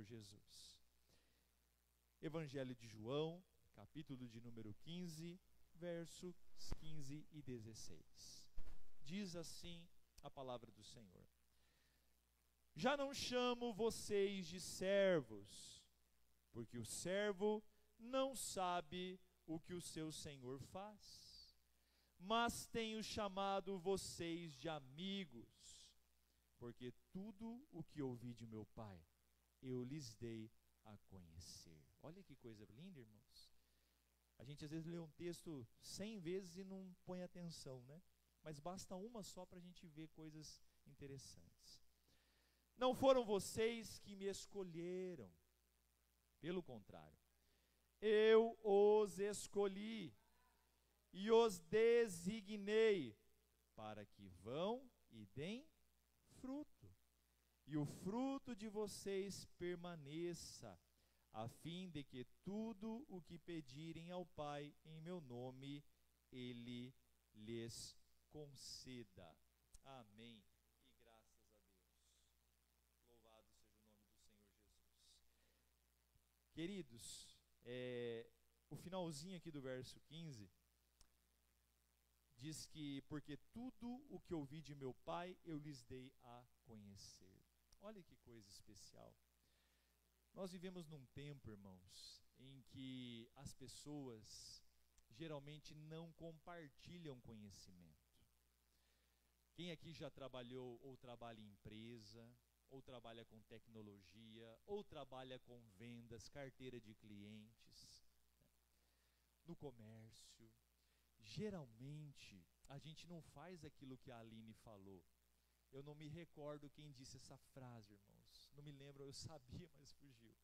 Senhor Jesus. Evangelho de João, capítulo de número 15, versos 15 e 16. Diz assim a palavra do Senhor: já não chamo vocês de servos, porque o servo não sabe o que o seu senhor faz, mas tenho chamado vocês de amigos, porque tudo o que ouvi de meu Pai, eu lhes dei a conhecer. Olha que coisa linda, irmãos. A gente às vezes lê um texto 100 vezes e não põe atenção, né? Mas basta uma só para a gente ver coisas interessantes. Não foram vocês que me escolheram, pelo contrário, eu os escolhi e os designei para que vão e deem fruto, e o fruto de vocês permaneça, a fim de que tudo o que pedirem ao Pai em meu nome, Ele lhes conceda. Amém. E graças a Deus. Louvado seja o nome do Senhor Jesus. Queridos, o finalzinho aqui do verso 15 diz que, porque tudo o que ouvi de meu Pai, eu lhes dei a conhecer. Olha que coisa especial. Nós vivemos num tempo, irmãos, em que as pessoas geralmente não compartilham conhecimento. Quem aqui já trabalhou ou trabalha em empresa, ou trabalha com tecnologia, ou trabalha com vendas, carteira de clientes, no comércio, geralmente a gente não faz aquilo que a Aline falou. Eu não me recordo quem disse essa frase, irmãos. Não me lembro, eu sabia, mas fugiu.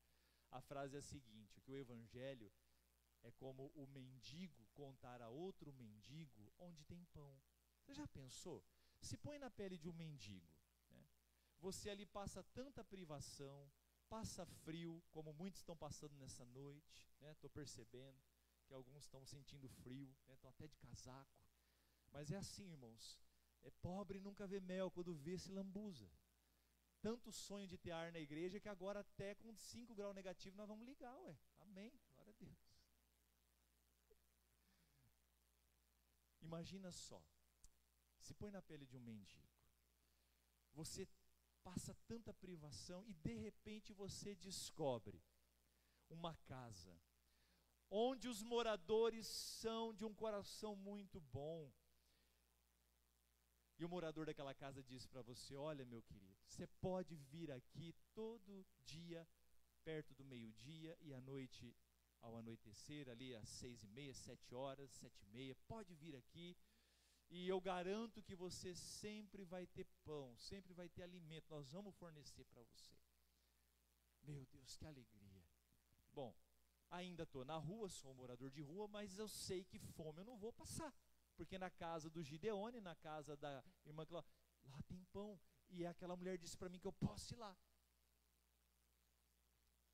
A frase é a seguinte: que o evangelho é como o mendigo contar a outro mendigo onde tem pão. Você já pensou? Se põe na pele de um mendigo, né? Você ali passa tanta privação, passa frio, como muitos estão passando nessa noite, né? Estou percebendo que alguns estão sentindo frio, né? Estão até de casaco. Mas é assim, irmãos. Pobre nunca vê mel, quando vê se lambuza. Tanto sonho de ter ar na igreja que agora até com 5 graus negativos nós vamos ligar, ué. Amém, glória a Deus. Imagina só, se põe na pele de um mendigo. Você passa tanta privação e de repente você descobre uma casa onde os moradores são de um coração muito bom. E o morador daquela casa disse para você: olha, meu querido, você pode vir aqui todo dia, perto do meio-dia, e à noite, ao anoitecer, ali às 6h30, 7h, 7h30, pode vir aqui, e eu garanto que você sempre vai ter pão, sempre vai ter alimento, nós vamos fornecer para você. Meu Deus, que alegria. Bom, ainda estou na rua, sou um morador de rua, mas eu sei que fome eu não vou passar. Porque na casa do Gideone, na casa da irmã Cláudia, lá tem pão. E aquela mulher disse para mim que eu posso ir lá.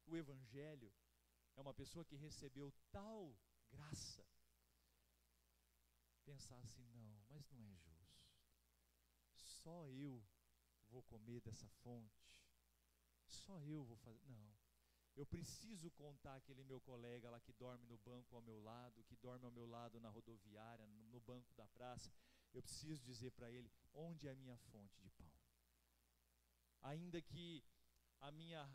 O evangelho é uma pessoa que recebeu tal graça. Pensar assim: não, mas não é justo. Só eu vou comer dessa fonte. Só eu vou fazer. Não. Eu preciso contar aquele meu colega lá que dorme no banco ao meu lado, que dorme ao meu lado na rodoviária, no banco da praça. Eu preciso dizer para ele onde é a minha fonte de pão. Ainda que a minha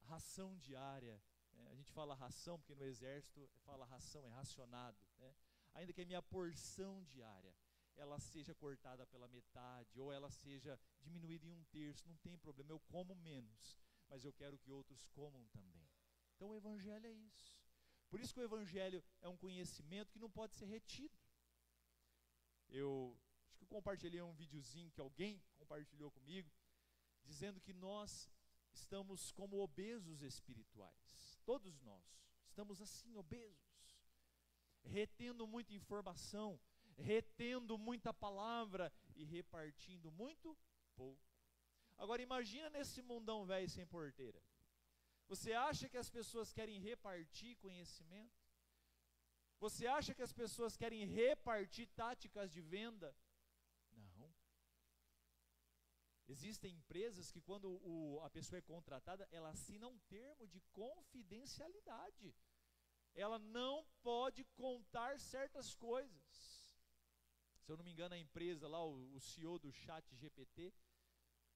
ração diária, a gente fala ração porque no exército fala ração, é racionado, né? Ainda que a minha porção diária, ela seja cortada pela metade, ou ela seja diminuída em 1/3, não tem problema, eu como menos. Mas eu quero que outros comam também. Então o evangelho é isso. Por isso que o evangelho é um conhecimento que não pode ser retido. Eu acho que eu compartilhei um videozinho que alguém compartilhou comigo, dizendo que nós estamos como obesos espirituais. Todos nós estamos assim, obesos, retendo muita informação, retendo muita palavra e repartindo muito pouco. Agora imagina nesse mundão velho sem porteira. Você acha que as pessoas querem repartir conhecimento? Você acha que as pessoas querem repartir táticas de venda? Não. Existem empresas que quando a pessoa é contratada, ela assina um termo de confidencialidade. Ela não pode contar certas coisas. Se eu não me engano, a empresa lá, o CEO do ChatGPT,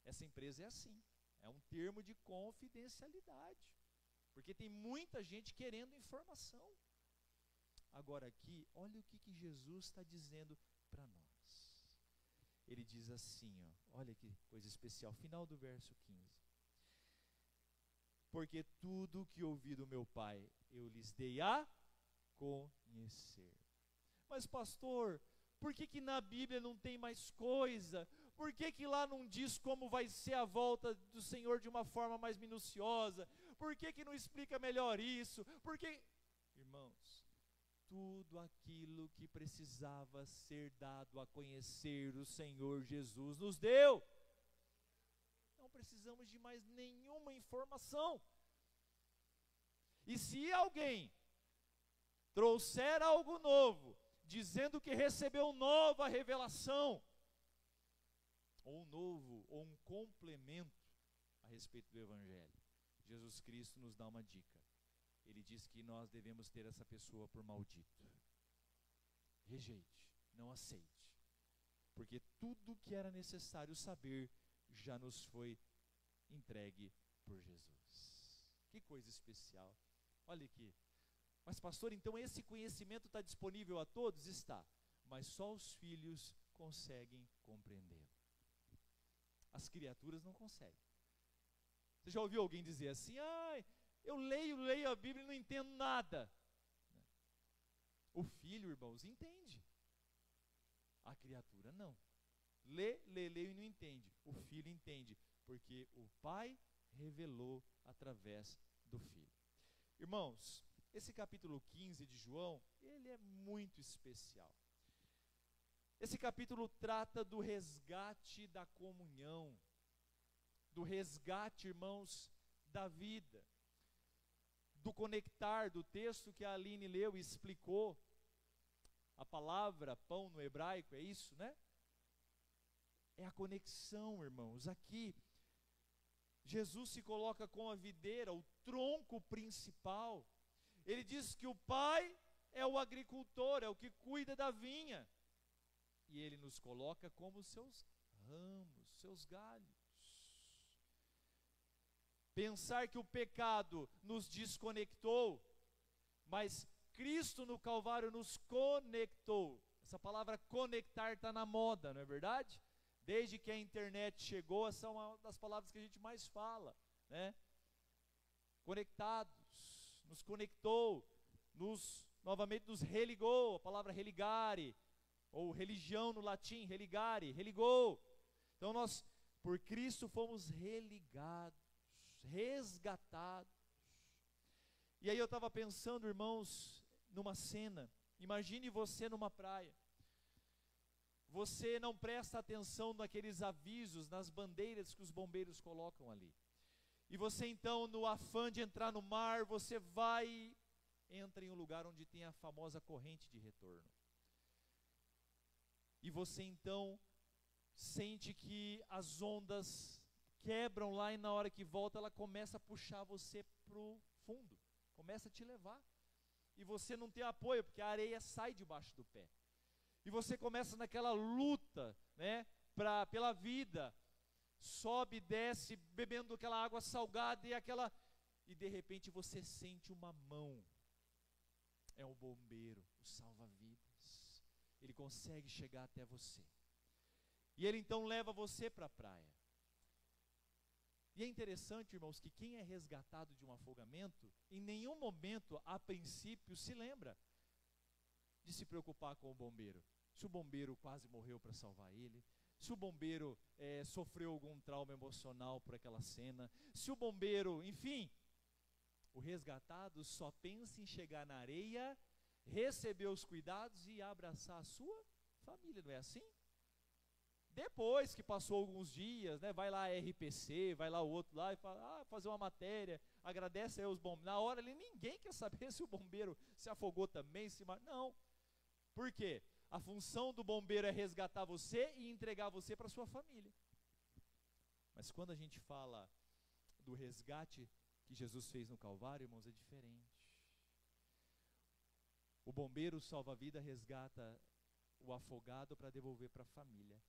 essa empresa é assim. É um termo de confidencialidade. Porque tem muita gente querendo informação. Agora aqui, olha o que Jesus está dizendo para nós. Ele diz assim, ó, olha que coisa especial, final do verso 15. Porque tudo que ouvi do meu Pai, eu lhes dei a conhecer. Mas pastor, por que na Bíblia não tem mais coisa? Por que lá não diz como vai ser a volta do Senhor de uma forma mais minuciosa? Por que não explica melhor isso? Porque, irmãos, tudo aquilo que precisava ser dado a conhecer o Senhor Jesus nos deu. Não precisamos de mais nenhuma informação. E se alguém trouxer algo novo, dizendo que recebeu nova revelação, ou um complemento a respeito do Evangelho, Jesus Cristo nos dá uma dica. Ele diz que nós devemos ter essa pessoa por maldito. Rejeite, não aceite. Porque tudo que era necessário saber já nos foi entregue por Jesus. Que coisa especial. Olha aqui. Mas pastor, então esse conhecimento está disponível a todos? Está. Mas só os filhos conseguem compreendê-lo. As criaturas não conseguem. Você já ouviu alguém dizer assim, eu leio a Bíblia e não entendo nada. O filho, irmãos, entende. A criatura não. Lê e não entende. O filho entende, porque o Pai revelou através do Filho. Irmãos, esse capítulo 15 de João, ele é muito especial. Esse capítulo trata do resgate da comunhão, do resgate, irmãos, da vida, do conectar, do texto que a Aline leu e explicou. A palavra pão no hebraico, é isso, né? É a conexão, irmãos. Aqui, Jesus se coloca como a videira, o tronco principal. Ele diz que o Pai é o agricultor, é o que cuida da vinha. E Ele nos coloca como seus ramos, seus galhos. Pensar que o pecado nos desconectou, mas Cristo no Calvário nos conectou. Essa palavra conectar está na moda, não é verdade? Desde que a internet chegou, essa é uma das palavras que a gente mais fala, né? Conectados, nos conectou, novamente nos religou, a palavra religare, ou religião no latim, religare, religou. Então nós, por Cristo, fomos religados, resgatados. E aí eu estava pensando, irmãos, numa cena. Imagine você numa praia. Você não presta atenção naqueles avisos, nas bandeiras que os bombeiros colocam ali. E você então, no afã de entrar no mar, você entra em um lugar onde tem a famosa corrente de retorno. E você então sente que as ondas quebram lá e na hora que volta ela começa a puxar você para o fundo, começa a te levar. E você não tem apoio, porque a areia sai debaixo do pé. E você começa naquela luta, né, pela vida, sobe, desce, bebendo aquela água salgada e de repente você sente uma mão. É o bombeiro, o salva-vidas. Ele consegue chegar até você. E ele então leva você para a praia. E é interessante, irmãos, que quem é resgatado de um afogamento, em nenhum momento, a princípio, se lembra de se preocupar com o bombeiro. Se o bombeiro quase morreu para salvar ele, se o bombeiro sofreu algum trauma emocional por aquela cena, se o bombeiro, enfim, o resgatado só pensa em chegar na areia, receber os cuidados e abraçar a sua família, não é assim? Depois que passou alguns dias, né, vai lá a RPC, vai lá o outro lá e fala, fazer uma matéria, agradece aí os bombeiros. Na hora ali ninguém quer saber se o bombeiro se afogou também, não. Por quê? A função do bombeiro é resgatar você e entregar você para sua família. Mas quando a gente fala do resgate que Jesus fez no Calvário, irmãos, é diferente. O bombeiro salva-vida resgata o afogado para devolver para a família.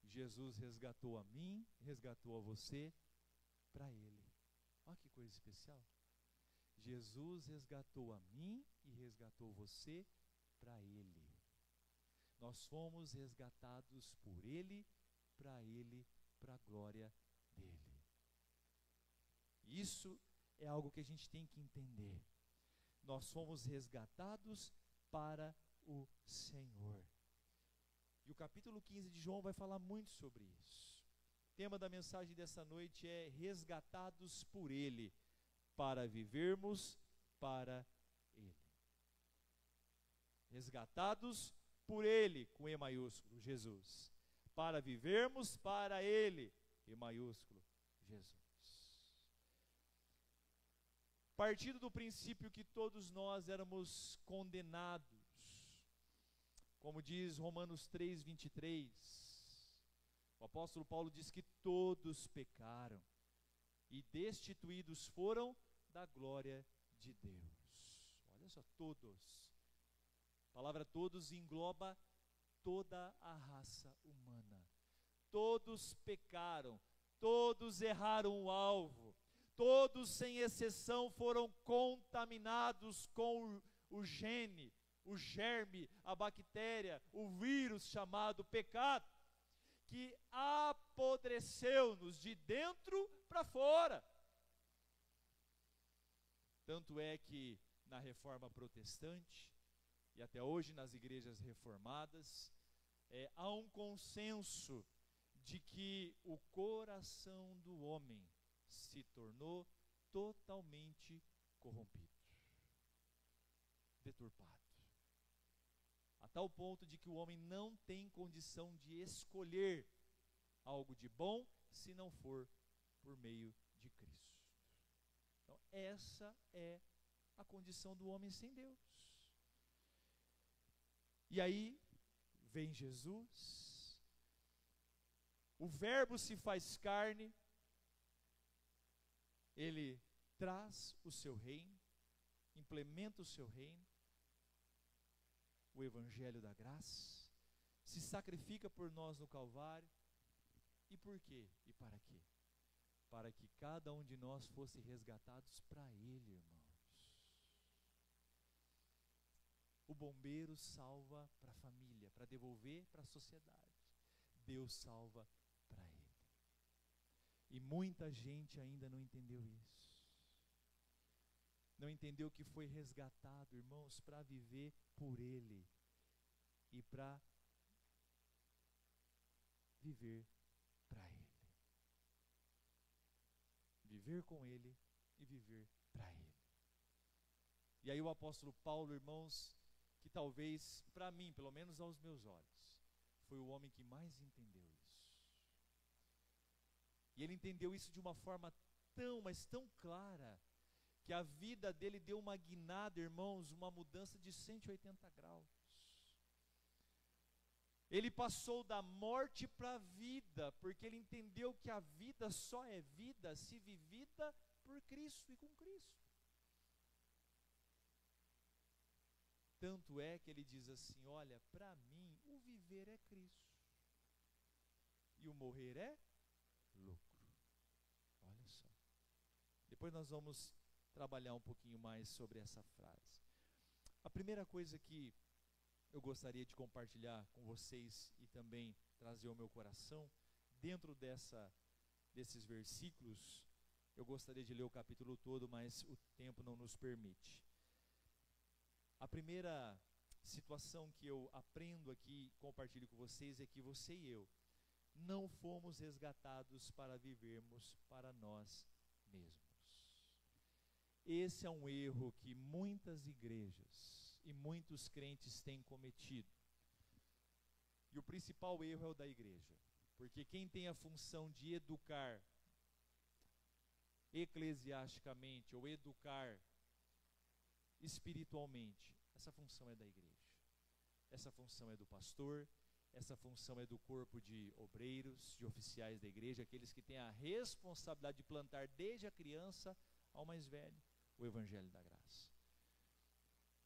Jesus resgatou a mim, resgatou a você para Ele. Olha que coisa especial. Jesus resgatou a mim e resgatou você para Ele. Nós fomos resgatados por Ele, para a glória dEle. Isso é algo que a gente tem que entender. Nós fomos resgatados para o Senhor. E o capítulo 15 de João vai falar muito sobre isso. O tema da mensagem dessa noite é resgatados por Ele, para vivermos para Ele. Resgatados por Ele, com E maiúsculo, Jesus. Para vivermos para Ele, E maiúsculo, Jesus. Partindo do princípio que todos nós éramos condenados, como diz Romanos 3:23, o apóstolo Paulo diz que todos pecaram e destituídos foram da glória de Deus. Olha só, todos. A palavra todos engloba toda a raça humana. Todos pecaram, todos erraram o alvo, todos sem exceção foram contaminados com o gene, o germe, a bactéria, o vírus chamado pecado, que apodreceu-nos de dentro para fora. Tanto é que na Reforma Protestante, e até hoje nas igrejas reformadas, há um consenso de que o coração do homem se tornou totalmente corrompido, deturpado, a tal ponto de que o homem não tem condição de escolher algo de bom se não for por meio de Cristo. Então, essa é a condição do homem sem Deus. E aí vem Jesus, o Verbo se faz carne, Ele traz o seu reino, implementa o seu reino, o Evangelho da graça, se sacrifica por nós no Calvário. E por quê? E para quê? Para que cada um de nós fosse resgatados para Ele, irmãos. O bombeiro salva para a família, para devolver para a sociedade. Deus salva para Ele. E muita gente ainda não entendeu isso. Não entendeu que foi resgatado, irmãos, para viver por Ele e para viver para Ele. Viver com Ele e viver para Ele. E aí o apóstolo Paulo, irmãos, que talvez para mim, pelo menos aos meus olhos, foi o homem que mais entendeu isso. E ele entendeu isso de uma forma tão, mas tão clara, que a vida dele deu uma guinada, irmãos, uma mudança de 180 graus. Ele passou da morte para a vida, porque ele entendeu que a vida só é vida se vivida por Cristo e com Cristo. Tanto é que ele diz assim: olha, para mim o viver é Cristo e o morrer é lucro. Olha só. Depois nós vamos trabalhar um pouquinho mais sobre essa frase. A primeira coisa que eu gostaria de compartilhar com vocês e também trazer ao meu coração, dentro desses versículos, eu gostaria de ler o capítulo todo, mas o tempo não nos permite. A primeira situação que eu aprendo aqui, compartilho com vocês, é que você e eu não fomos resgatados para vivermos para nós mesmos. Esse é um erro que muitas igrejas e muitos crentes têm cometido. E o principal erro é o da igreja, porque quem tem a função de educar eclesiasticamente ou educar espiritualmente, essa função é da igreja. Essa função é do pastor, essa função é do corpo de obreiros, de oficiais da igreja, aqueles que têm a responsabilidade de plantar desde a criança ao mais velho o evangelho da graça.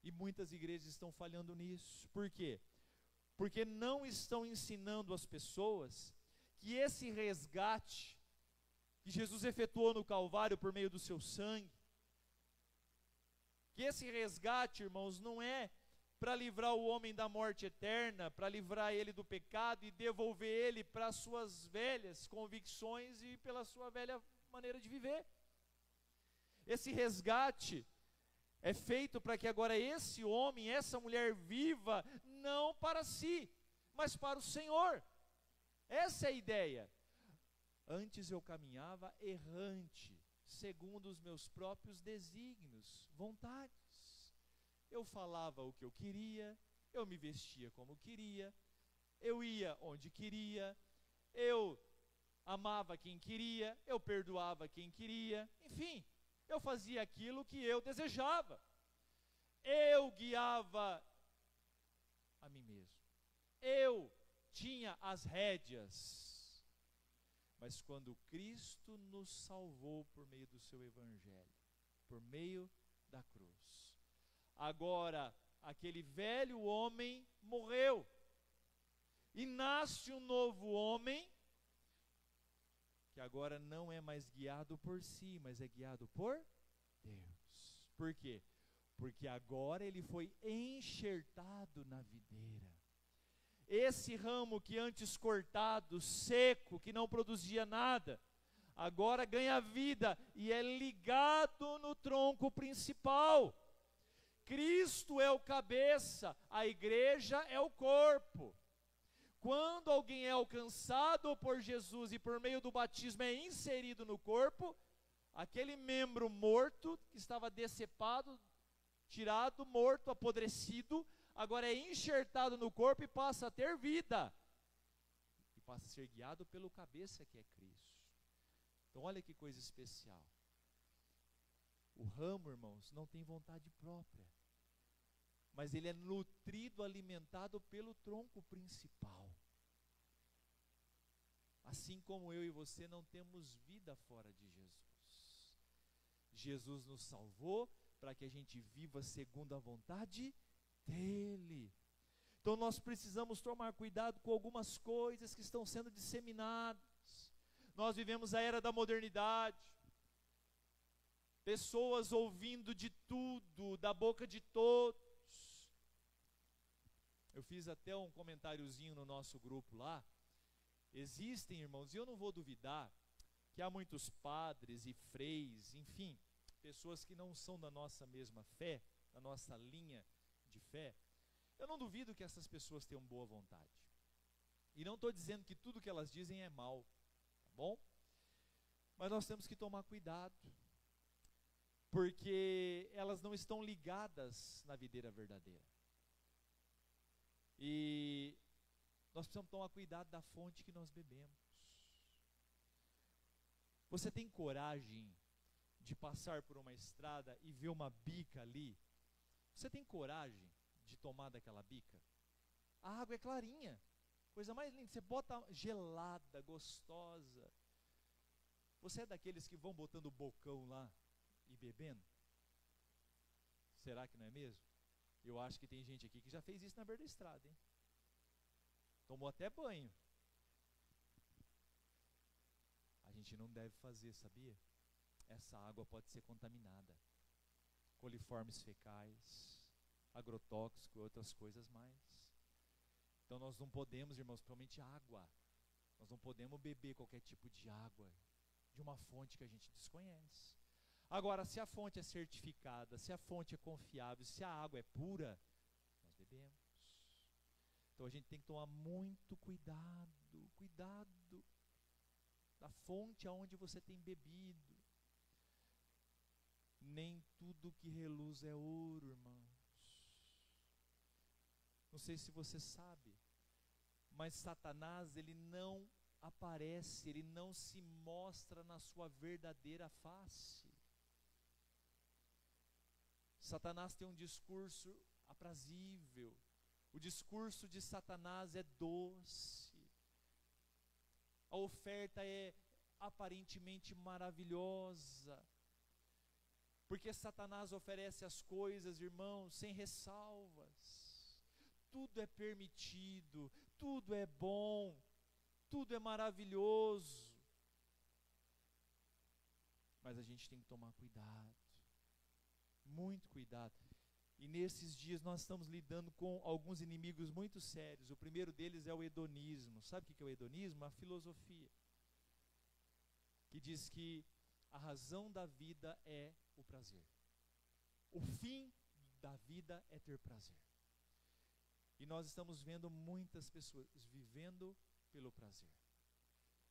E muitas igrejas estão falhando nisso. Por quê? Porque não estão ensinando as pessoas que esse resgate que Jesus efetuou no Calvário por meio do seu sangue, que esse resgate, irmãos, não é para livrar o homem da morte eterna, para livrar ele do pecado e devolver ele para as suas velhas convicções e pela sua velha maneira de viver. Esse resgate é feito para que agora esse homem, essa mulher viva, não para si, mas para o Senhor. Essa é a ideia. Antes eu caminhava errante, segundo os meus próprios desígnios, vontades. Eu falava o que eu queria, eu me vestia como queria, eu ia onde queria, eu amava quem queria, eu perdoava quem queria, enfim, eu fazia aquilo que eu desejava. Eu guiava a mim mesmo. Eu tinha as rédeas. Mas quando Cristo nos salvou por meio do seu evangelho, por meio da cruz, agora aquele velho homem morreu e nasce um novo homem que agora não é mais guiado por si, mas é guiado por Deus. Por quê? Porque agora ele foi enxertado na videira. Esse ramo que antes cortado, seco, que não produzia nada, agora ganha vida e é ligado no tronco principal. Cristo é o cabeça, a igreja é o corpo. Quando alguém é alcançado por Jesus e por meio do batismo é inserido no corpo, aquele membro morto, que estava decepado, tirado, morto, apodrecido, agora é enxertado no corpo e passa a ter vida. E passa a ser guiado pelo cabeça que é Cristo. Então olha que coisa especial. O ramo, irmãos, não tem vontade própria, mas ele é nutrido, alimentado pelo tronco principal. Assim como eu e você não temos vida fora de Jesus. Jesus nos salvou para que a gente viva segundo a vontade dele. Então nós precisamos tomar cuidado com algumas coisas que estão sendo disseminadas. Nós vivemos a era da modernidade. Pessoas ouvindo de tudo, da boca de todos. Eu fiz até um comentáriozinho no nosso grupo lá. Existem, irmãos, e eu não vou duvidar, que há muitos padres e freis, enfim, pessoas que não são da nossa mesma fé, da nossa linha de fé. Eu não duvido que essas pessoas tenham boa vontade. E não estou dizendo que tudo que elas dizem é mal, tá bom? Mas nós temos que tomar cuidado, porque elas não estão ligadas na videira verdadeira. E nós precisamos tomar cuidado da fonte que nós bebemos. Você tem coragem de passar por uma estrada e ver uma bica ali? Você tem coragem de tomar daquela bica? A água é clarinha, coisa mais linda. Você bota gelada, gostosa. Você é daqueles que vão botando o bocão lá e bebendo? Será que não é mesmo? Eu acho que tem gente aqui que já fez isso na beira da estrada, hein? Tomou até banho. A gente não deve fazer, sabia? Essa água pode ser contaminada. Coliformes fecais, agrotóxico e outras coisas mais. Então nós não podemos, irmãos, principalmente água. Nós não podemos beber qualquer tipo de água de uma fonte que a gente desconhece. Agora, se a fonte é certificada, se a fonte é confiável, se a água é pura, nós bebemos. Então a gente tem que tomar muito cuidado, cuidado da fonte aonde você tem bebido. Nem tudo que reluz é ouro, irmãos. Não sei se você sabe, mas Satanás, ele não aparece, ele não se mostra na sua verdadeira face. Satanás tem um discurso aprazível, O discurso de Satanás é doce. A oferta é aparentemente maravilhosa. Porque Satanás oferece as coisas, irmãos, sem ressalvas. Tudo é permitido, tudo é bom, tudo é maravilhoso. Mas a gente tem que tomar cuidado, muito cuidado. E nesses dias nós estamos lidando com alguns inimigos muito sérios. O primeiro deles é o hedonismo. Sabe o que é o hedonismo? A filosofia que diz que a razão da vida é o prazer. O fim da vida é ter prazer. E nós estamos vendo muitas pessoas vivendo pelo prazer.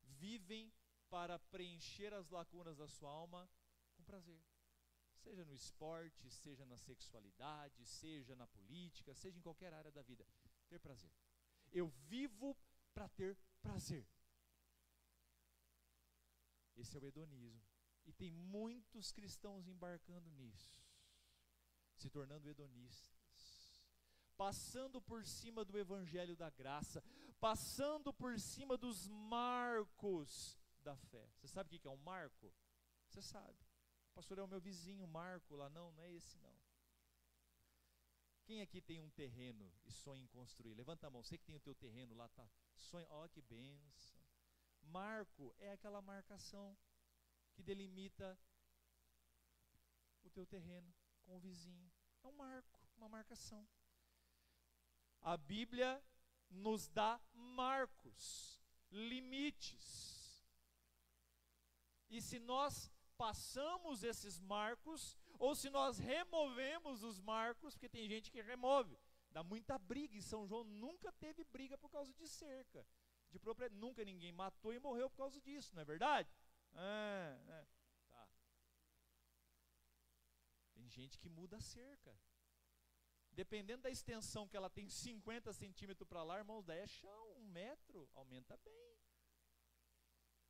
Vivem para preencher as lacunas da sua alma com prazer. Seja no esporte, seja na sexualidade, seja na política, seja em qualquer área da vida. Ter prazer. Eu vivo para ter prazer. Esse é o hedonismo. E tem muitos cristãos embarcando nisso, se tornando hedonistas, passando por cima do evangelho da graça, passando por cima dos marcos da fé. Você sabe o que é um marco? Você sabe. O pastor é o meu vizinho, Marco, lá não é esse não. Quem aqui tem um terreno e sonha em construir? Levanta a mão, você que tem o teu terreno lá, tá? Sonha, ó que bênção. Marco é aquela marcação que delimita o teu terreno com o vizinho. É um marco, uma marcação. A Bíblia nos dá marcos, limites. E se nós passamos esses marcos, ou se nós removemos os marcos, porque tem gente que remove, dá muita briga. Em São João nunca teve briga por causa de cerca, de propriedade, nunca ninguém matou e morreu por causa disso, não é verdade? Tá. Tem gente que muda a cerca, dependendo da extensão que ela tem, 50 centímetros para lá, irmãos, daí é chão, 1 metro, aumenta bem.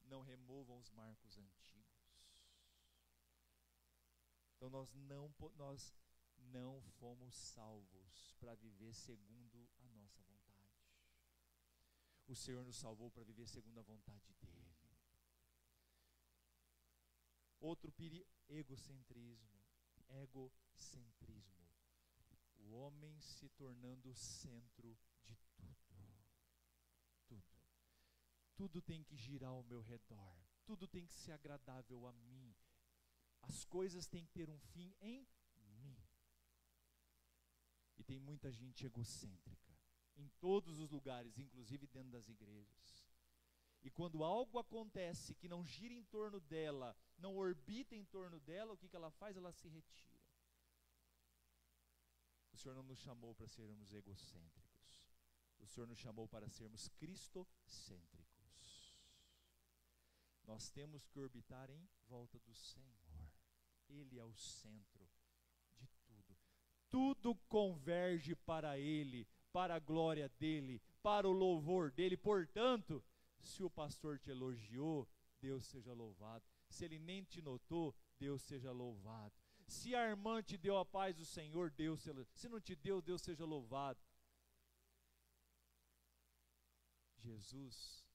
Não removam os marcos antigos. Então nós não fomos salvos para viver segundo a nossa vontade. O Senhor nos salvou para viver segundo a vontade dEle. Outro perigo, egocentrismo. O homem se tornando o centro de tudo. Tudo tem que girar ao meu redor. Tudo tem que ser agradável a mim. As coisas têm que ter um fim em mim. E tem muita gente egocêntrica em todos os lugares, inclusive dentro das igrejas. E quando algo acontece que não gira em torno dela, não orbita em torno dela, o que ela faz? Ela se retira. O Senhor não nos chamou para sermos egocêntricos. O Senhor nos chamou para sermos cristocêntricos. Nós temos que orbitar em volta do Senhor. Ele é o centro de tudo. Tudo converge para Ele, para a glória dEle, para o louvor dEle. Portanto, se o pastor te elogiou, Deus seja louvado. Se ele nem te notou, Deus seja louvado. Se a irmã te deu a paz do Senhor, Deus seja louvado. Se não te deu, Deus seja louvado. Jesus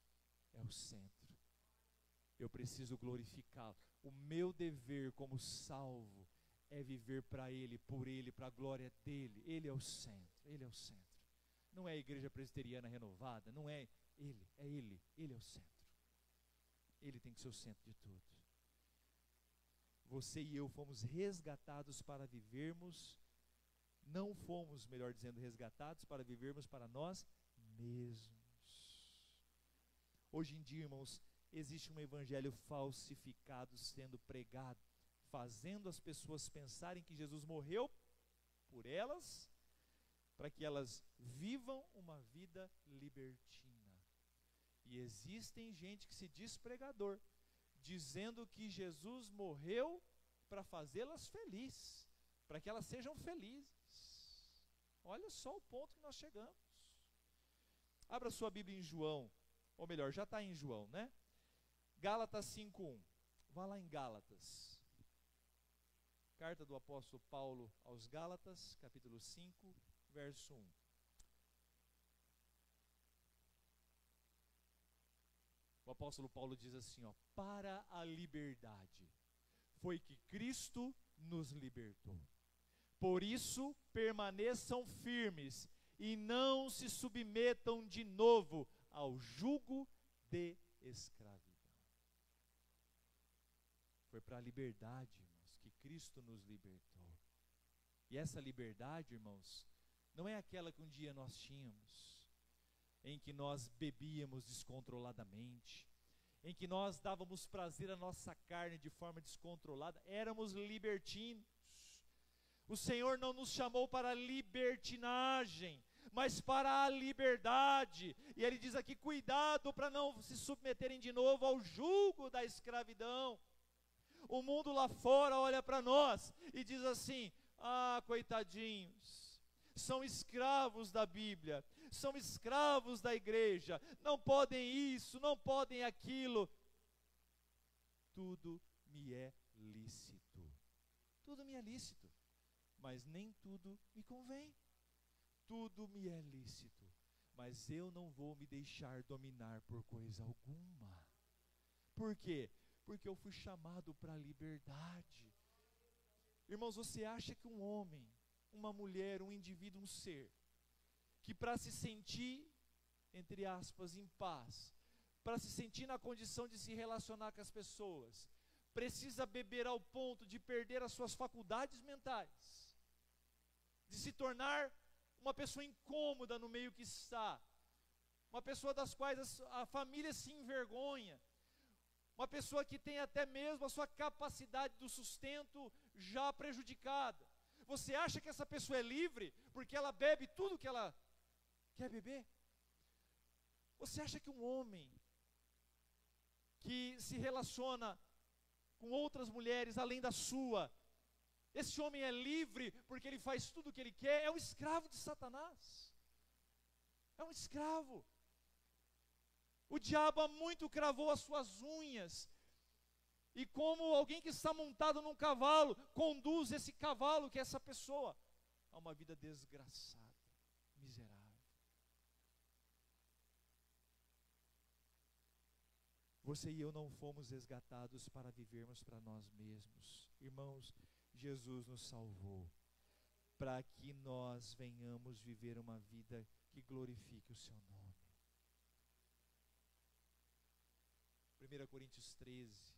é o centro. Eu preciso glorificá-lo. O meu dever como salvo é viver para Ele, por Ele, para a glória dEle. Ele é o centro, Ele é o centro. Não é a igreja presbiteriana renovada, não é Ele, é Ele. Ele é o centro. Ele tem que ser o centro de tudo. Você e eu fomos resgatados para vivermos, não fomos, melhor dizendo, resgatados para vivermos para nós mesmos. Hoje em dia, irmãos, existe um evangelho falsificado sendo pregado, fazendo as pessoas pensarem que Jesus morreu por elas, para que elas vivam uma vida libertina. E existem gente que se diz pregador, dizendo que Jesus morreu para fazê-las felizes, para que elas sejam felizes. Olha só o ponto que nós chegamos. Abra sua Bíblia em João, ou melhor, já está em João, né? Gálatas 5:1. Vá lá em Gálatas. Carta do apóstolo Paulo aos Gálatas, capítulo 5, verso 1. apóstolo Paulo diz assim, ó, para a liberdade foi que Cristo nos libertou. Por isso, permaneçam firmes e não se submetam de novo ao jugo de escravidão. Foi para a liberdade, irmãos, que Cristo nos libertou. E essa liberdade, irmãos, não é aquela que um dia nós tínhamos, em que nós bebíamos descontroladamente, em que nós dávamos prazer à nossa carne de forma descontrolada, éramos libertinos. O Senhor não nos chamou para a libertinagem, mas para a liberdade. E Ele diz aqui, cuidado para não se submeterem de novo ao jugo da escravidão. O mundo lá fora olha para nós e diz assim, ah, coitadinhos, são escravos da Bíblia, são escravos da igreja, não podem isso, não podem aquilo. Tudo me é lícito, tudo me é lícito, mas nem tudo me convém. Tudo me é lícito, mas eu não vou me deixar dominar por coisa alguma. Por quê? Porque eu fui chamado para a liberdade. Irmãos, você acha que um homem, uma mulher, um indivíduo, um ser, que para se sentir, entre aspas, em paz, para se sentir na condição de se relacionar com as pessoas, precisa beber ao ponto de perder as suas faculdades mentais, de se tornar uma pessoa incômoda no meio que está, uma pessoa das quais a família se envergonha, uma pessoa que tem até mesmo a sua capacidade do sustento já prejudicada. Você acha que essa pessoa é livre porque ela bebe tudo que ela quer beber? Você acha que um homem que se relaciona com outras mulheres além da sua, esse homem é livre porque ele faz tudo o que ele quer? É um escravo de Satanás. É um escravo. O diabo há muito cravou as suas unhas. E como alguém que está montado num cavalo, conduz esse cavalo, que é essa pessoa, a uma vida desgraçada, miserável. Você e eu não fomos resgatados para vivermos para nós mesmos. Irmãos, Jesus nos salvou para que nós venhamos viver uma vida que glorifique o seu nome. 1 Coríntios 13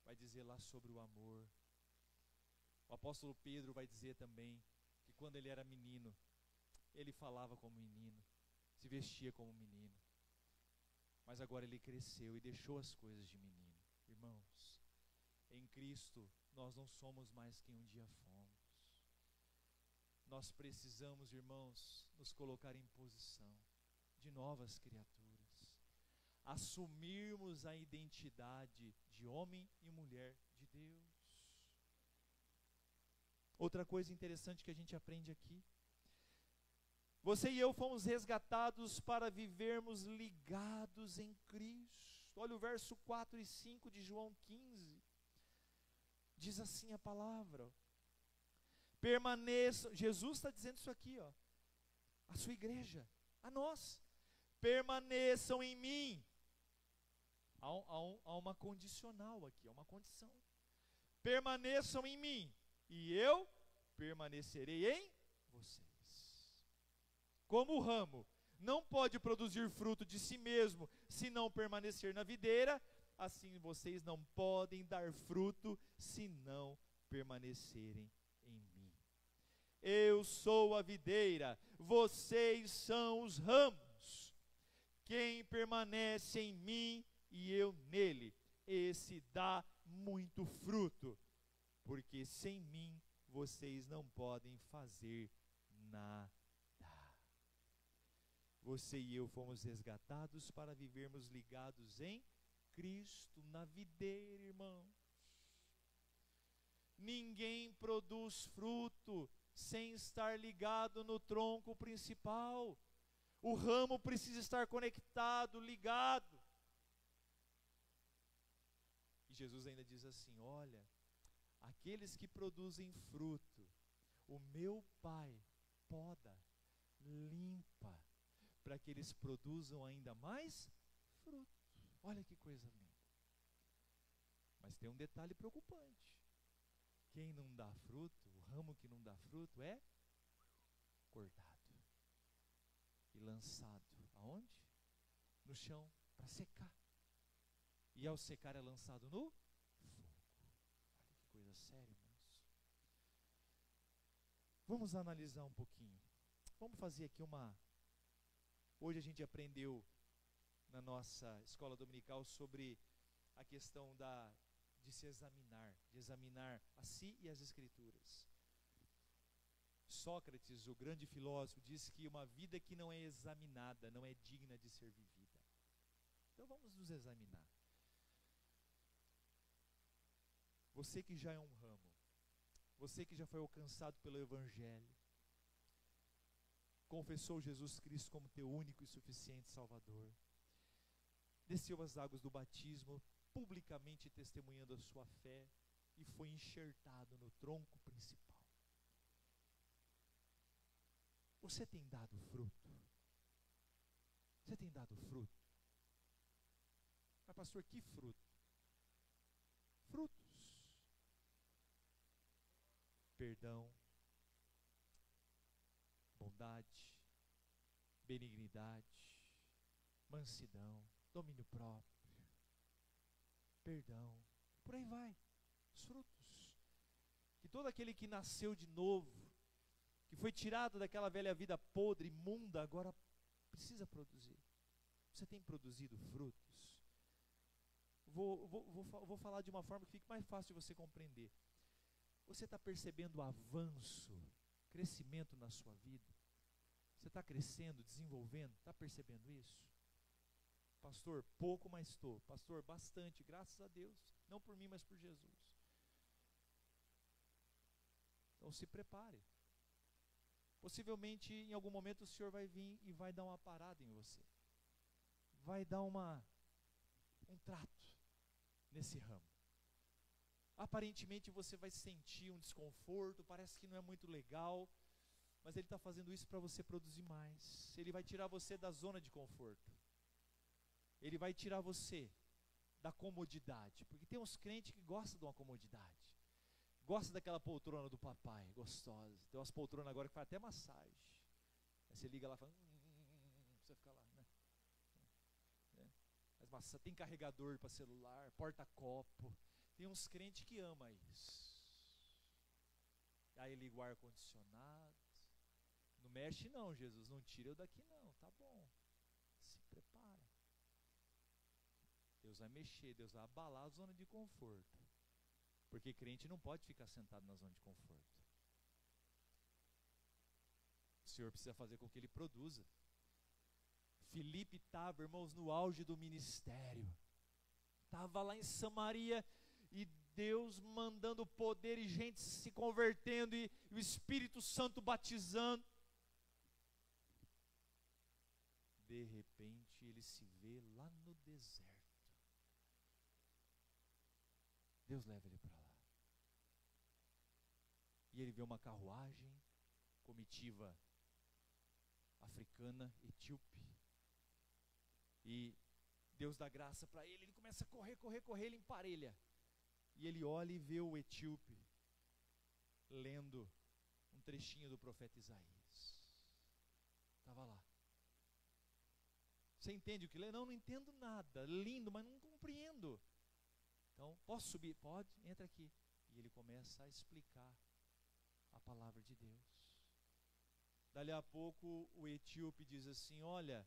vai dizer lá sobre o amor. O apóstolo Pedro vai dizer também que quando ele era menino, ele falava como menino, se vestia como menino. Mas agora ele cresceu e deixou as coisas de menino. Irmãos, em Cristo nós não somos mais quem um dia fomos. Nós precisamos, irmãos, nos colocar em posição de novas criaturas. Assumirmos a identidade de homem e mulher de Deus. Outra coisa interessante que a gente aprende aqui: você e eu fomos resgatados para vivermos ligados em Cristo. Olha o verso 4 e 5 de João 15. Diz assim a palavra: permaneçam, Jesus está dizendo isso aqui, ó, a sua igreja, a nós, permaneçam em mim. Há uma condicional aqui, há uma condição. Permaneçam em mim, e eu permanecerei em vocês. Como o ramo não pode produzir fruto de si mesmo, se não permanecer na videira, assim vocês não podem dar fruto, se não permanecerem em mim. Eu sou a videira, vocês são os ramos. Quem permanece em mim e eu nele, esse dá muito fruto, porque sem mim vocês não podem fazer nada. Você e eu fomos resgatados para vivermos ligados em Cristo, na videira, irmãos. Ninguém produz fruto sem estar ligado no tronco principal. O ramo precisa estar conectado, ligado. E Jesus ainda diz assim: olha, aqueles que produzem fruto, o meu Pai poda, limpa, para que eles produzam ainda mais fruto. Olha que coisa linda. Mas tem um detalhe preocupante. Quem não dá fruto, o ramo que não dá fruto é cortado e lançado aonde? No chão, para secar. E ao secar é lançado no fogo. Olha que coisa séria, irmãos. Vamos analisar um pouquinho. Vamos fazer aqui uma... Hoje a gente aprendeu na nossa escola dominical sobre a questão de se examinar, de examinar a si e as Escrituras. Sócrates, o grande filósofo, disse que uma vida que não é examinada não é digna de ser vivida. Então vamos nos examinar. Você que já é um ramo, você que já foi alcançado pelo Evangelho, confessou Jesus Cristo como teu único e suficiente Salvador, desceu as águas do batismo, publicamente testemunhando a sua fé, e foi enxertado no tronco principal. Você tem dado fruto? Você tem dado fruto? Mas pastor, que fruto? Frutos. Perdão, bondade, benignidade, mansidão, domínio próprio, perdão, por aí vai, os frutos. Que todo aquele que nasceu de novo, que foi tirado daquela velha vida podre, imunda, agora precisa produzir. Você tem produzido frutos? Vou falar de uma forma que fique mais fácil de você compreender. Você está percebendo avanço, crescimento na sua vida? Você está crescendo, desenvolvendo? Está percebendo isso? Pastor, pouco, mas estou. Pastor, bastante, graças a Deus. Não por mim, mas por Jesus. Então se prepare. Possivelmente em algum momento o Senhor vai vir e vai dar uma parada em você. Vai dar um trato nesse ramo. Aparentemente você vai sentir um desconforto, parece que não é muito legal, mas Ele está fazendo isso para você produzir mais. Ele vai tirar você da zona de conforto. Ele vai tirar você da comodidade, porque tem uns crentes que gostam de uma comodidade. Gosta daquela poltrona do papai, gostosa. Tem umas poltronas agora que faz até massagem. Aí você liga lá e fala, você fica lá, né? Mas tem carregador para celular, porta-copo. Tem uns crentes que amam isso. Aí liga o ar-condicionado. Não mexe não, Jesus, não tira eu daqui não, tá bom. Se prepara. Deus vai mexer, Deus vai abalar a zona de conforto. Porque crente não pode ficar sentado na zona de conforto. O Senhor precisa fazer com que ele produza. Filipe estava, irmãos, no auge do ministério. Estava lá em Samaria e Deus mandando poder e gente se convertendo e o Espírito Santo batizando. De repente ele se vê lá no deserto. Deus leva ele para lá. E ele vê uma carruagem, comitiva africana, etíope. E Deus dá graça para ele, ele começa a correr, ele emparelha. E ele olha e vê o etíope lendo um trechinho do profeta Isaías. Estava lá. Você entende o que lê? Não entendo nada. Lindo, mas não compreendo. Então, posso subir? Pode, entra aqui. E ele começa a explicar a palavra de Deus. Dali a pouco o etíope diz assim, olha,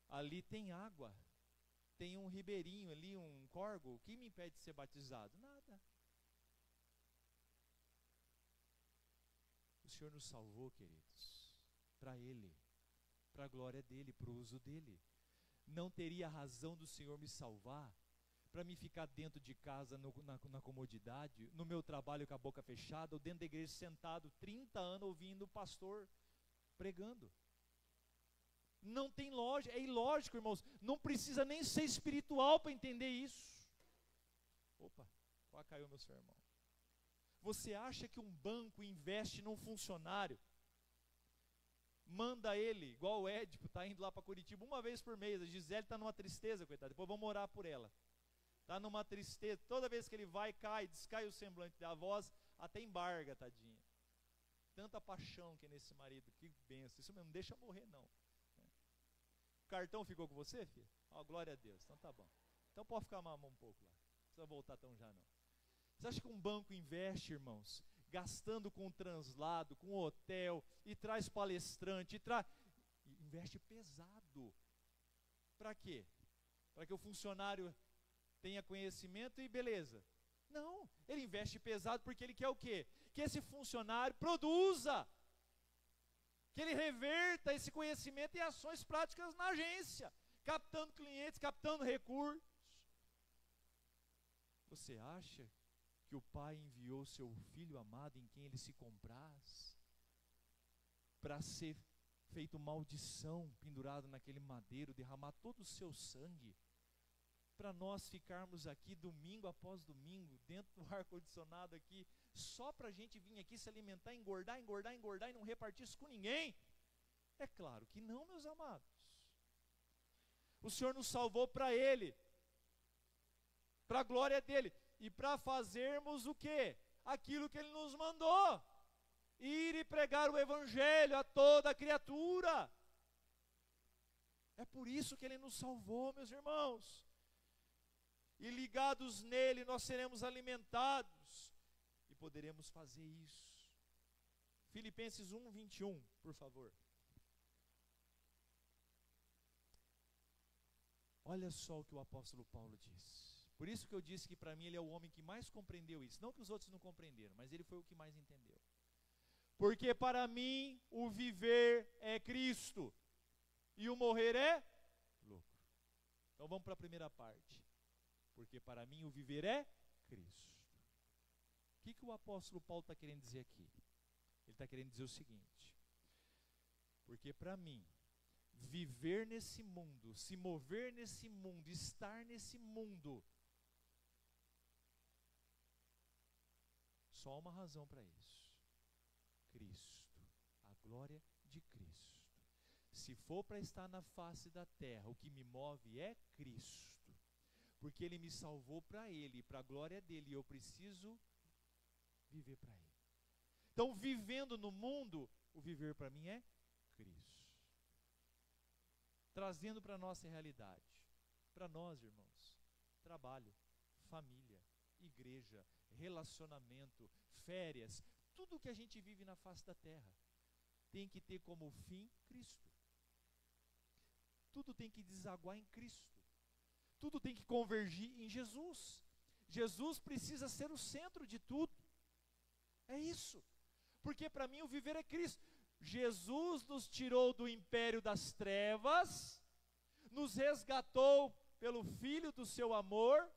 ali tem água, tem um ribeirinho ali, um córgo, o que me impede de ser batizado? Nada. O Senhor nos salvou, queridos, para Ele, para a glória dEle, para o uso dEle. Não teria razão do Senhor me salvar para me ficar dentro de casa na comodidade, no meu trabalho com a boca fechada, ou dentro da igreja sentado 30 anos ouvindo o pastor pregando. Não tem lógica, é ilógico, irmãos. Não precisa nem ser espiritual para entender isso. Opa, quase caiu meu sermão. Você acha que um banco investe num funcionário manda ele, igual o Édipo, está indo lá para Curitiba uma vez por mês. A Gisele está numa tristeza, coitada, depois vamos orar por ela. Está numa tristeza, toda vez que ele vai, descai o semblante da voz, até embarga, tadinha. Tanta paixão que é nesse marido, que benção, isso mesmo, não deixa morrer não. O cartão ficou com você, filho? Oh, glória a Deus, então tá bom. Então pode ficar mamando um pouco lá, não precisa voltar tão já não. Você acha que um banco investe, irmãos, gastando com translado, com hotel, e traz palestrante, investe pesado. Para quê? Para que o funcionário tenha conhecimento e beleza. Não, ele investe pesado porque ele quer o quê? Que esse funcionário produza, que ele reverta esse conhecimento em ações práticas na agência, captando clientes, captando recursos. Você acha que o Pai enviou seu Filho amado em quem ele se compraz para ser feito maldição, pendurado naquele madeiro, derramar todo o seu sangue, para nós ficarmos aqui domingo após domingo, dentro do ar-condicionado aqui, só para a gente vir aqui se alimentar, engordar e não repartir isso com ninguém? É claro que não, meus amados. O Senhor nos salvou para Ele, para a glória dEle, e para fazermos o quê? Aquilo que Ele nos mandou, ir e pregar o Evangelho a toda criatura. É por isso que Ele nos salvou, meus irmãos. E ligados nele nós seremos alimentados, e poderemos fazer isso. Filipenses 1:21, por favor. Olha só o que o apóstolo Paulo diz. Por isso que eu disse que para mim ele é o homem que mais compreendeu isso. Não que os outros não compreenderam, mas ele foi o que mais entendeu. Porque para mim o viver é Cristo, e o morrer é lucro. Então vamos para a primeira parte. Porque para mim o viver é Cristo. O que o apóstolo Paulo está querendo dizer aqui? Ele está querendo dizer o seguinte: porque para mim, viver nesse mundo, se mover nesse mundo, estar nesse mundo, só uma razão para isso: Cristo, a glória de Cristo. Se for para estar na face da terra, o que me move é Cristo. Porque Ele me salvou para Ele, para a glória dEle, e eu preciso viver para Ele. Então, vivendo no mundo, o viver para mim é Cristo. Trazendo para a nossa realidade, para nós, irmãos, trabalho, família, igreja, relacionamento, férias, tudo que a gente vive na face da terra, tem que ter como fim Cristo. Tudo tem que desaguar em Cristo. Tudo tem que convergir em Jesus. Jesus precisa ser o centro de tudo. É isso. Porque para mim o viver é Cristo. Jesus nos tirou do império das trevas, nos resgatou pelo Filho do seu amor.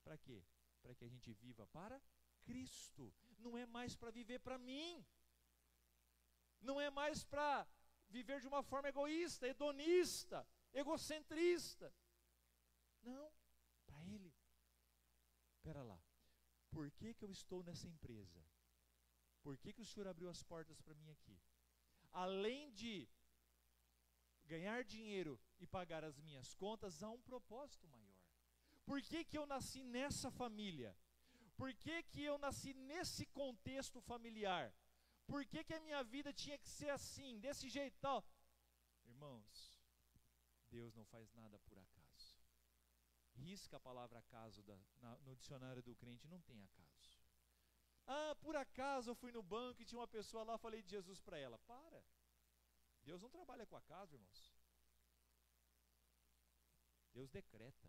Para quê? Para que a gente viva para Cristo. Não é mais para viver para mim. Não é mais para viver de uma forma egoísta, hedonista, egocentrista. Não, para Ele. Espera lá, por que eu estou nessa empresa? Por que o Senhor abriu as portas para mim aqui? Além de ganhar dinheiro e pagar as minhas contas, há um propósito maior. Por que eu nasci nessa família? Por que eu nasci nesse contexto familiar? Por que a minha vida tinha que ser assim, desse jeito tal? Irmãos, Deus não faz nada por acaso. Risca a palavra acaso no dicionário do crente, não tem acaso. Ah, por acaso eu fui no banco e tinha uma pessoa lá, falei de Jesus para ela. Para. Deus não trabalha com acaso, irmãos. Deus decreta.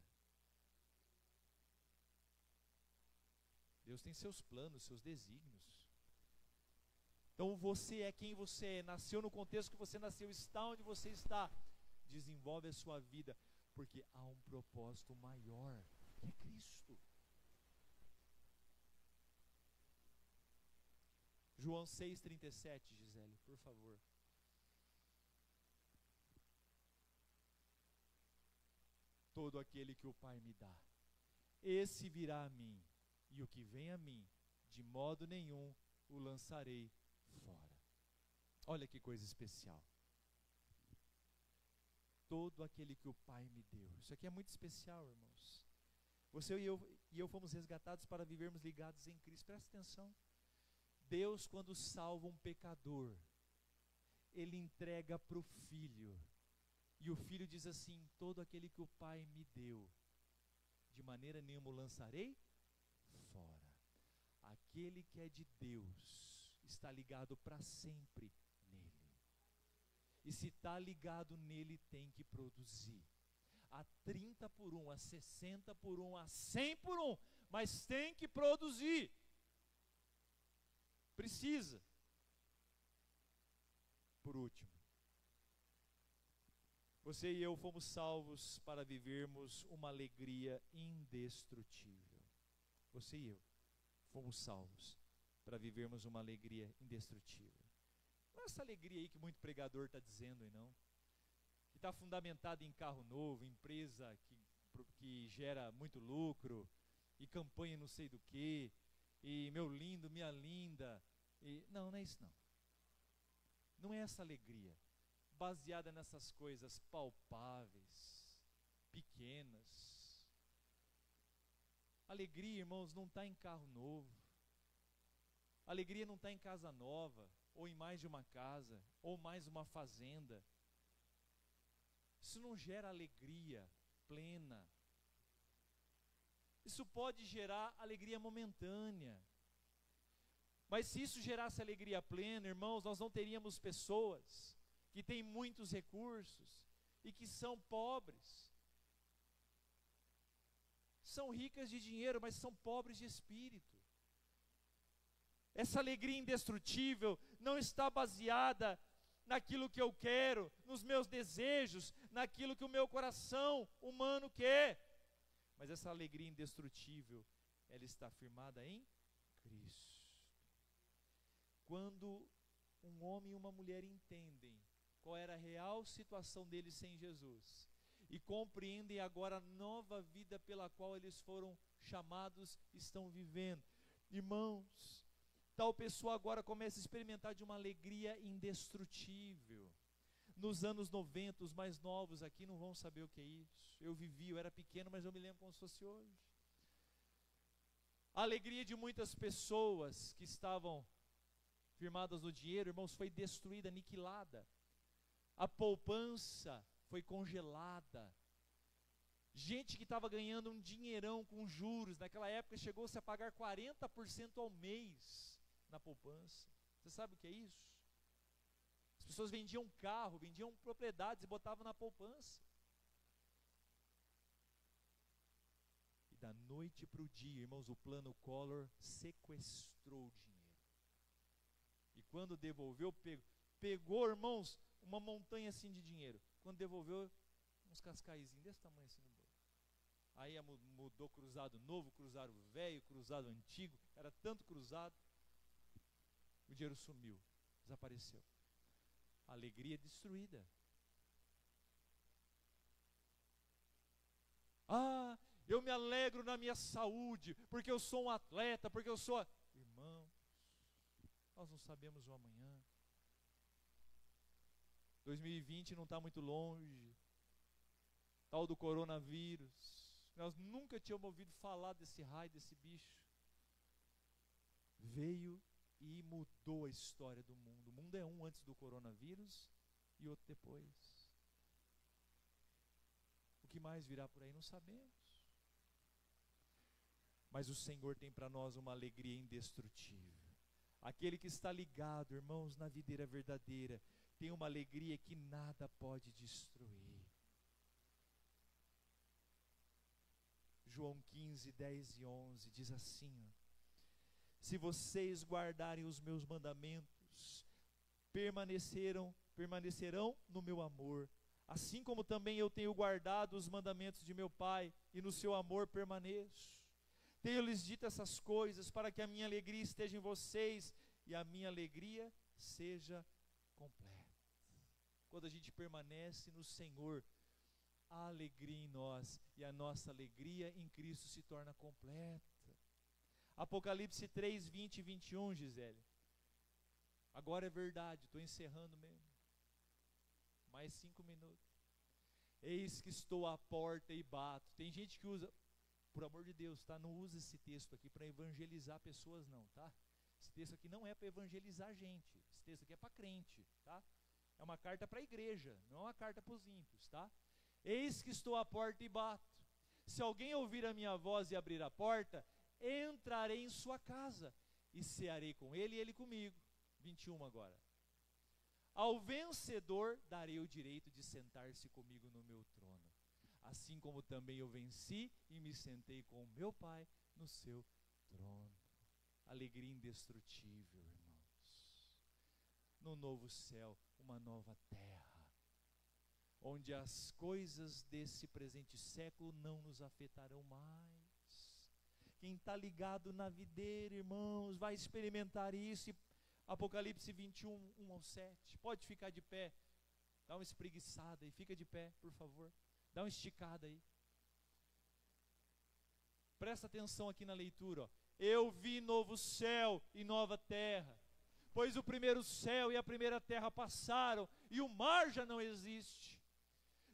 Deus tem seus planos, seus desígnios. Então você é quem você é, nasceu no contexto que você nasceu, está onde você está. Desenvolve a sua vida, porque há um propósito maior, que é Cristo. João 6,37, Gisele, por favor. Todo aquele que o Pai me dá, esse virá a mim, e o que vem a mim, de modo nenhum o lançarei fora. Olha que coisa especial. Todo aquele que o Pai me deu. Isso aqui é muito especial, irmãos. Você e eu fomos resgatados para vivermos ligados em Cristo. Presta atenção. Deus, quando salva um pecador, Ele entrega para o Filho. E o Filho diz assim: todo aquele que o Pai me deu, de maneira nenhuma o lançarei fora. Aquele que é de Deus está ligado para sempre nele. E se está ligado nele, tem que produzir. A 30 por 1, a 60 por 1, a 100 por 1, mas tem que produzir. Precisa. Por último, você e eu fomos salvos para vivermos uma alegria indestrutível. Você e eu fomos salvos para vivermos uma alegria indestrutível. Não é essa alegria aí que muito pregador está dizendo aí, não. Que está fundamentada em carro novo, empresa que gera muito lucro, e campanha não sei do que, e meu lindo, minha linda. Não, não é isso não. Não é essa alegria baseada nessas coisas palpáveis, pequenas. Alegria, irmãos, não está em carro novo. Alegria não está em casa nova, ou em mais de uma casa, ou mais uma fazenda. Isso não gera alegria plena. Isso pode gerar alegria momentânea. Mas se isso gerasse alegria plena, irmãos, nós não teríamos pessoas que têm muitos recursos e que são pobres. São ricas de dinheiro, mas são pobres de espírito. Essa alegria indestrutível não está baseada naquilo que eu quero, nos meus desejos, naquilo que o meu coração humano quer. Mas essa alegria indestrutível, ela está firmada em Cristo. Quando um homem e uma mulher entendem qual era a real situação deles sem Jesus, e compreendem agora a nova vida pela qual eles foram chamados, estão vivendo. Irmãos, tal pessoa agora começa a experimentar de uma alegria indestrutível. Nos anos 90, os mais novos aqui não vão saber o que é isso. Eu vivi, eu era pequeno, mas eu me lembro como se fosse hoje. A alegria de muitas pessoas que estavam firmadas no dinheiro, irmãos, foi destruída, aniquilada. A poupança foi congelada. Gente que estava ganhando um dinheirão com juros, naquela época chegou-se a pagar 40% ao mês na poupança. Você sabe o que é isso? As pessoas vendiam carro, vendiam propriedades e botavam na poupança. E da noite para o dia, irmãos, o plano Collor sequestrou o dinheiro. E quando devolveu, pegou, irmãos, uma montanha assim de dinheiro. Quando devolveu, uns cascaizinhos desse tamanho assim no bolso. Aí mudou cruzado novo, cruzado velho, cruzado antigo. Era tanto cruzado. O dinheiro sumiu, desapareceu. A alegria destruída. Ah, eu me alegro na minha saúde, porque eu sou um atleta, porque eu sou... Irmãos, nós não sabemos o amanhã. 2020 não está muito longe. Tal do coronavírus. Nós nunca tínhamos ouvido falar desse raio, desse bicho. Veio e mudou a história do mundo. O mundo é um antes do coronavírus e outro depois. O que mais virá por aí não sabemos. Mas o Senhor tem para nós uma alegria indestrutível. Aquele que está ligado, irmãos, na videira verdadeira, tem uma alegria que nada pode destruir. João 15, 10 e 11 diz assim, ó, se vocês guardarem os meus mandamentos, permanecerão no meu amor, assim como também eu tenho guardado os mandamentos de meu Pai, e no seu amor permaneço. Tenho-lhes dito essas coisas para que a minha alegria esteja em vocês e a minha alegria seja completa. Quando a gente permanece no Senhor, há alegria em nós e a nossa alegria em Cristo se torna completa. Apocalipse 3, 20 e 21, Gisele. Agora é verdade, estou encerrando mesmo. Mais 5 minutos. Eis que estou à porta e bato. Tem gente que usa, por amor de Deus, tá? Não usa esse texto aqui para evangelizar pessoas não, tá? Esse texto aqui não é para evangelizar gente. Esse texto aqui é para crente, tá? É uma carta para a igreja, não é uma carta para os ímpios, tá? Eis que estou à porta e bato. Se alguém ouvir a minha voz e abrir a porta, entrarei em sua casa e cearei com ele e ele comigo. 21 agora. Ao vencedor darei o direito de sentar-se comigo no meu trono, assim como também eu venci e me sentei com o meu Pai no seu trono. Alegria indestrutível, irmãos. No novo céu, uma nova terra, onde as coisas desse presente século não nos afetarão mais. Quem está ligado na videira, irmãos, vai experimentar isso. Apocalipse 21, 1 ao 7. Pode ficar de pé. Dá uma espreguiçada aí. Fica de pé, por favor. Dá uma esticada aí. Presta atenção aqui na leitura. Ó. Eu vi novo céu e nova terra. Pois o primeiro céu e a primeira terra passaram e o mar já não existe.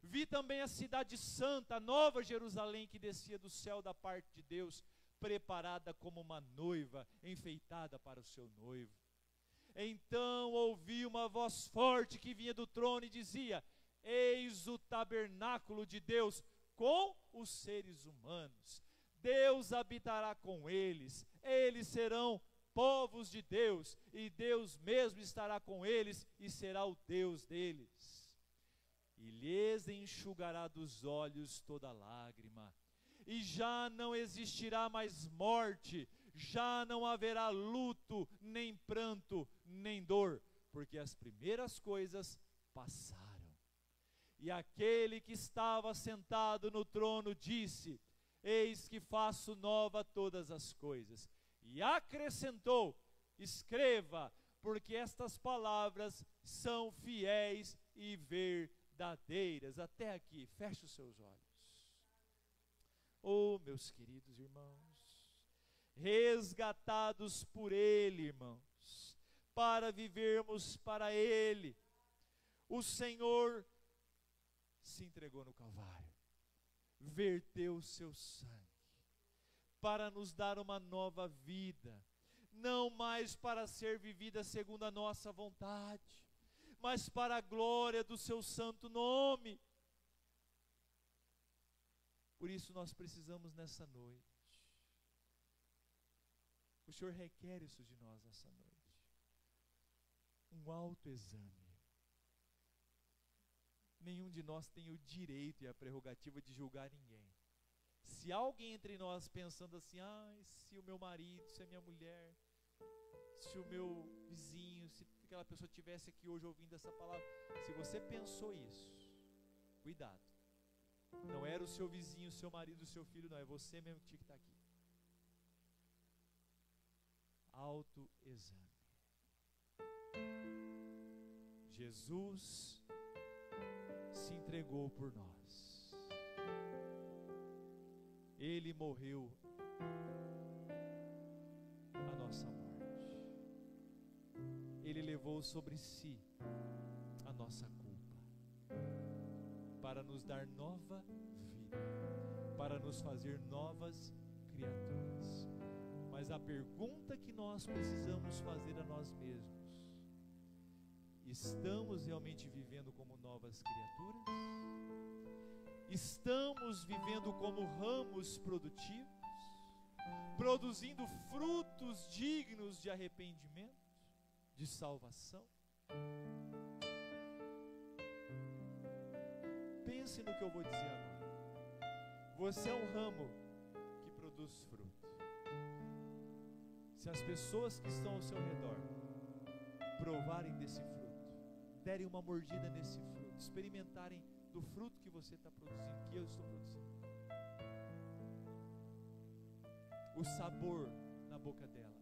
Vi também a cidade santa, a nova Jerusalém, que descia do céu da parte de Deus, preparada como uma noiva, enfeitada para o seu noivo. Então ouvi uma voz forte que vinha do trono e dizia: eis o tabernáculo de Deus com os seres humanos. Deus habitará com eles, eles serão povos de Deus, e Deus mesmo estará com eles e será o Deus deles. E lhes enxugará dos olhos toda lágrima, e já não existirá mais morte, já não haverá luto, nem pranto, nem dor, porque as primeiras coisas passaram. E aquele que estava sentado no trono disse: eis que faço nova todas as coisas. E acrescentou: escreva, porque estas palavras são fiéis e verdadeiras. Até aqui, feche os seus olhos. Oh, meus queridos irmãos, resgatados por Ele, irmãos, para vivermos para Ele, o Senhor se entregou no Calvário, verteu o seu sangue, para nos dar uma nova vida, não mais para ser vivida segundo a nossa vontade, mas para a glória do seu santo nome. Por isso nós precisamos nessa noite. O Senhor requer isso de nós nessa noite. Um autoexame. Nenhum de nós tem o direito e a prerrogativa de julgar ninguém. Se alguém entre nós pensando assim: se o meu marido, se a minha mulher, se o meu vizinho, se aquela pessoa estivesse aqui hoje ouvindo essa palavra, se você pensou isso, cuidado. Não era o seu vizinho, o seu marido, o seu filho, não, é você mesmo que tinha que estar aqui. Autoexame. Jesus se entregou por nós. Ele morreu a nossa morte. Ele levou sobre si a nossa culpa, para nos dar nova vida, para nos fazer novas criaturas. Mas a pergunta que nós precisamos fazer a nós mesmos: estamos realmente vivendo como novas criaturas? Estamos vivendo como ramos produtivos, produzindo frutos dignos de arrependimento, de salvação? Pense no que eu vou dizer agora. Você é um ramo que produz fruto. Se as pessoas que estão ao seu redor provarem desse fruto, derem uma mordida nesse fruto, experimentarem do fruto que você está produzindo, que eu estou produzindo, o sabor na boca dela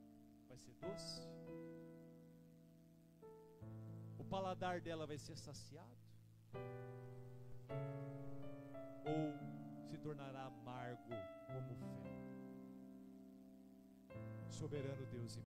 vai ser doce? O paladar dela vai ser saciado? Ou se tornará amargo como fel? Soberano Deus e